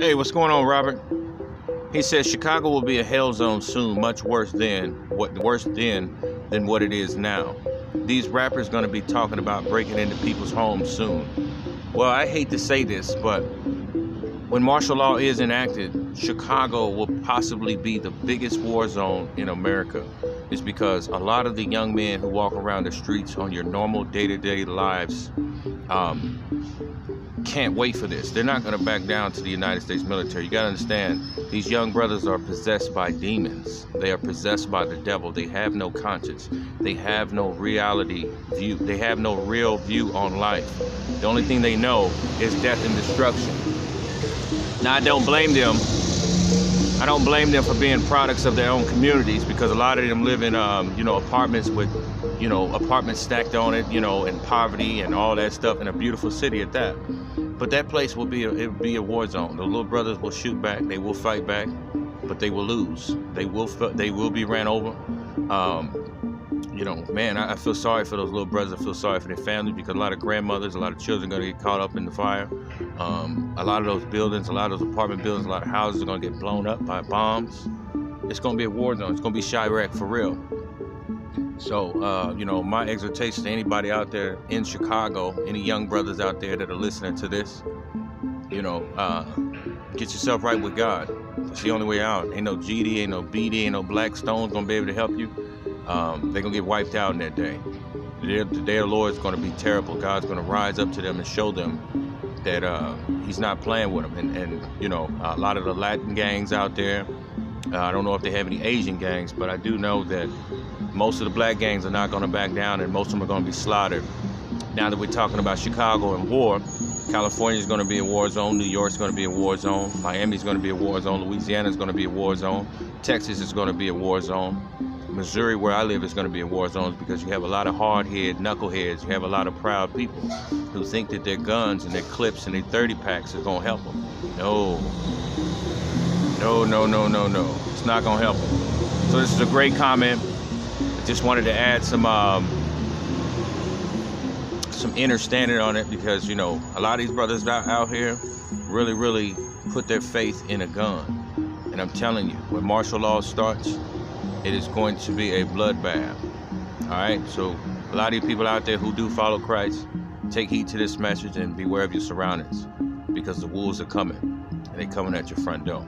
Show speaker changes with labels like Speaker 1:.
Speaker 1: Hey, what's going on, Robert? He says Chicago will be a hell zone soon, much worse than what it is now. These rappers gonna be talking about breaking into people's homes soon. Well, I hate to say this, but when martial law is enacted, Chicago will possibly be the biggest war zone in America. It's because a lot of the young men who walk around the streets on your normal day-to-day lives can't wait for this. They're not going to back down to the United States military. You got to understand, these young brothers are possessed by demons. They are possessed by the devil. They have no conscience. They have no reality view. They have no real view on life. The only thing they know is death and destruction. Now, I don't blame them. I don't blame them for being products of their own communities, because a lot of them live in, apartments with, apartments stacked on it, in poverty and all that stuff, in a beautiful city at that. But that place will be a war zone. The little brothers will shoot back. They will fight back, but they will lose. They will be ran over. Man, I feel sorry for those little brothers. I feel sorry for their families, because a lot of grandmothers, a lot of children are going to get caught up in the fire. A lot of those buildings, a lot of those apartment buildings, a lot of houses are going to get blown up by bombs. It's going to be a war zone. It's going to be Chiraq for real. So, my exhortation to anybody out there in Chicago, any young brothers out there that are listening to this, get yourself right with God. It's the only way out. Ain't no GD, ain't no BD, ain't no Black Stones going to be able to help you. They're going to get wiped out in that day. The day of the Lord is going to be terrible. God's going to rise up to them and show them that he's not playing with them. And a lot of the Latin gangs out there, I don't know if they have any Asian gangs, but I do know that most of the black gangs are not going to back down, and most of them are going to be slaughtered. Now that we're talking about Chicago and war, California is going to be a war zone. New York is going to be a war zone. Miami is going to be a war zone. Louisiana is going to be a war zone. Texas is going to be a war zone. Missouri, where I live, is going to be a war zone, because you have a lot of hard-head knuckleheads. You have a lot of proud people who think that their guns and their clips and their 30 packs is going to help them. No. It's not going to help them. So this is a great comment. I just wanted to add some understanding on it, because, a lot of these brothers out here really put their faith in a gun. And I'm telling you, when martial law starts, it is going to be a bloodbath. All right, so a lot of you people out there who do follow Christ, take heed to this message and beware of your surroundings, because the wolves are coming, and they're coming at your front door.